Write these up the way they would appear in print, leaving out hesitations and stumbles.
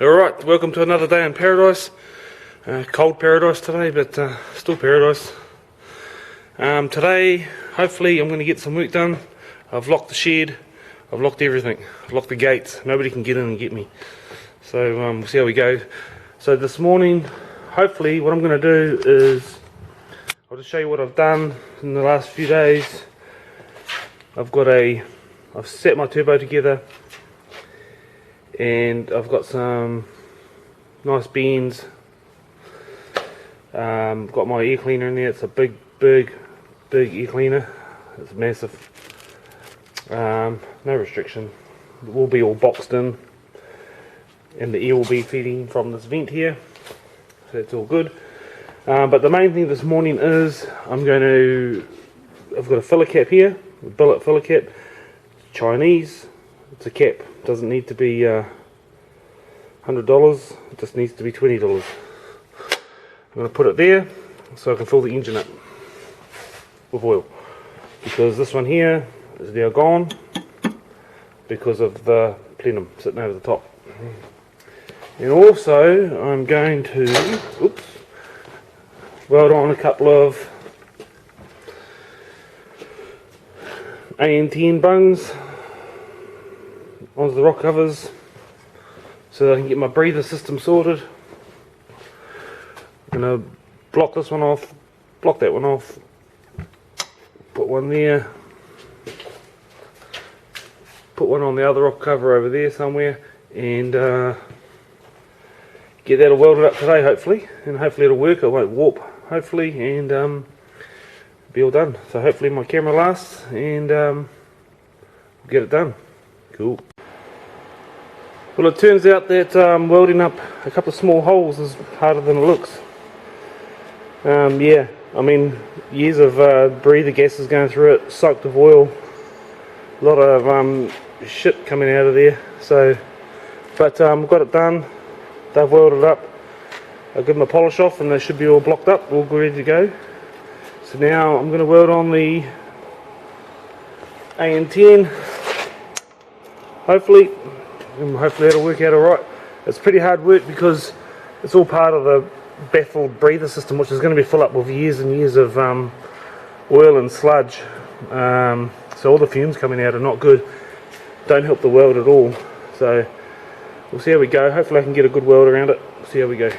Alright, welcome to another day in paradise. Cold paradise today, but still paradise. Today, hopefully, I'm going to get some work done. I've locked the shed, I've locked everything, I've locked the gates. Nobody can get in and get me. So we'll see how we go. So this morning, hopefully, what I'm going to do is I'll just show you what I've done in the last few days. I've set my turbo together, and I've got some nice bends. Got my air cleaner in there. It's a big air cleaner. It's massive. No restriction. It will be all boxed in, and the air will be feeding from this vent here, so it's all good. But the main thing this morning is I've got a filler cap here, a billet filler cap, Chinese. It's a cap, doesn't need to be $100, it just needs to be $20. I'm going to put it there so I can fill the engine up with oil, because this one here is now gone because of the plenum sitting over the top. And also I'm going to weld on a couple of AN10 bungs onto the rock covers so that I can get my breather system sorted. I'm going to block this one off, block that one off, put one there, put one on the other rock cover over there somewhere, and get that all welded up today hopefully, and hopefully it'll work. It won't warp hopefully, and be all done. So hopefully my camera lasts, and we'll get it done. Cool. Well, it turns out that welding up a couple of small holes is harder than it looks. Yeah, I mean, years of breather gases going through it, soaked with oil, a lot of shit coming out of there. So, but got it done. They've welded up. I'll give them a polish off, and they should be all blocked up, all ready to go. So now I'm going to weld on the AN10. Hopefully that'll work out alright. It's pretty hard work because it's all part of the baffled breather system, which is going to be full up with years and years of oil and sludge. So all the fumes coming out are not good. Don't help the weld at all. So we'll see how we go. Hopefully I can get a good weld around it. See how we go.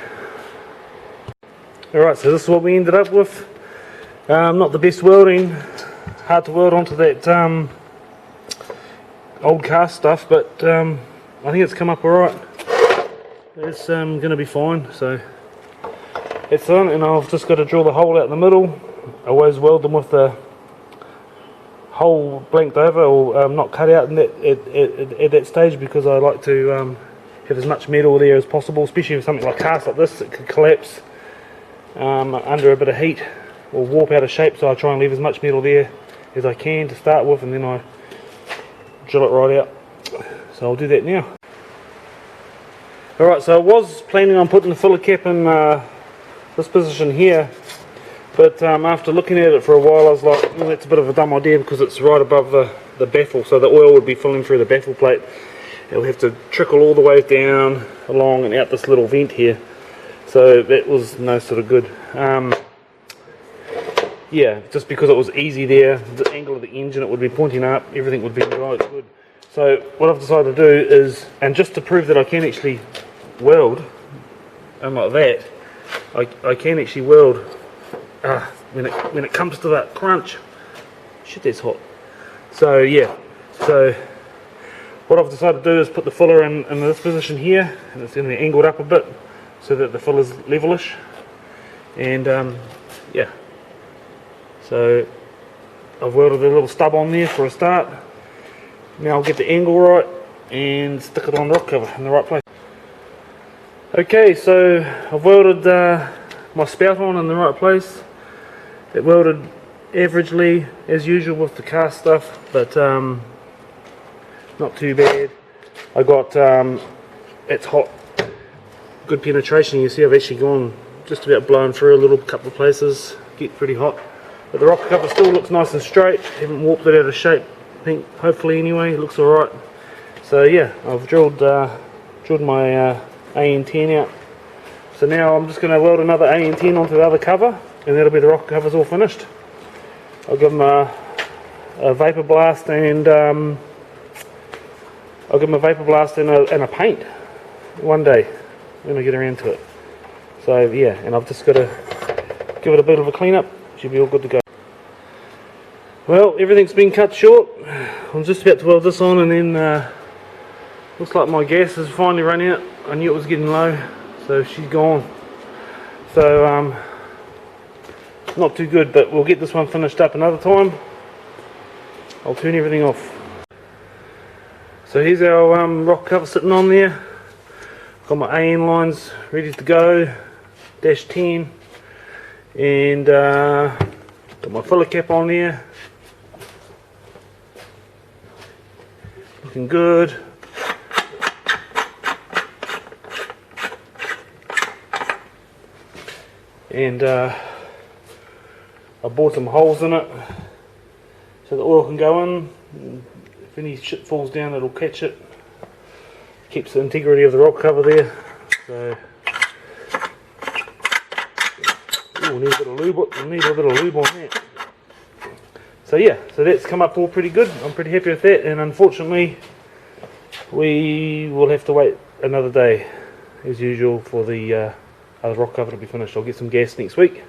Alright, so this is what we ended up with. Not the best welding. Hard to weld onto that old cast stuff, but I think it's come up alright. It's going to be fine. So it's on, and I've just got to drill the hole out in the middle. I always weld them with the hole blanked over, or not cut out in at that stage, because I like to have as much metal there as possible, especially with something like cast like this. It could collapse under a bit of heat or warp out of shape, so I try and leave as much metal there as I can to start with, and then I drill it right out. So I'll do that now. Alright, so I was planning on putting the filler cap in this position here, but after looking at it for a while I was like, well, that's a bit of a dumb idea, because it's right above the baffle, so the oil would be filling through the baffle plate. It will have to trickle all the way down, along and out this little vent here, so that was no sort of good. Yeah, just because it was easy there, the angle of the engine, it would be pointing up, everything would be right good. So what I've decided to do is, and just to prove that I can actually weld, unlike that, I can actually weld when it comes to that crunch. Shit, that's hot. So yeah, so what I've decided to do is put the filler in this position here, and it's going to be angled up a bit so that the filler's levelish, and yeah. So I've welded a little stub on there for a start. Now I'll get the angle right and stick it on the rock cover in the right place. Okay, so I've welded my spout on in the right place. It welded averagely as usual with the cast stuff, but not too bad. I got it's hot, good penetration. You see I've actually gone just about blown through a little couple of places, get pretty hot. But the rock cover still looks nice and straight, haven't warped it out of shape, I think, hopefully anyway, it looks alright. So yeah, I've drilled my AN10 out. So now I'm just going to weld another AN10 onto the other cover, and that'll be the rocker covers all finished. I'll give them a vapor blast and a paint one day when I get around to it. So yeah, and I've just got to give it a bit of a clean up. Should be all good to go. Well, everything's been cut short. I'm just about to weld this on, and then looks like my gas has finally run out. I knew it was getting low, so she's gone. So not too good, but we'll get this one finished up another time. I'll turn everything off. So here's our rock cover sitting on there. Got my AN lines ready to go, -10, and got my filler cap on there. Looking good. And I bored some holes in it so the oil can go in. If any shit falls down, it'll catch it. Keeps the integrity of the rock cover there. So, ooh, need a bit of lube. Need a bit of lube on that. So yeah, so that's come up all pretty good. I'm pretty happy with that. And unfortunately, we will have to wait another day, as usual, for the other rock cover to be finished. I'll get some gas next week.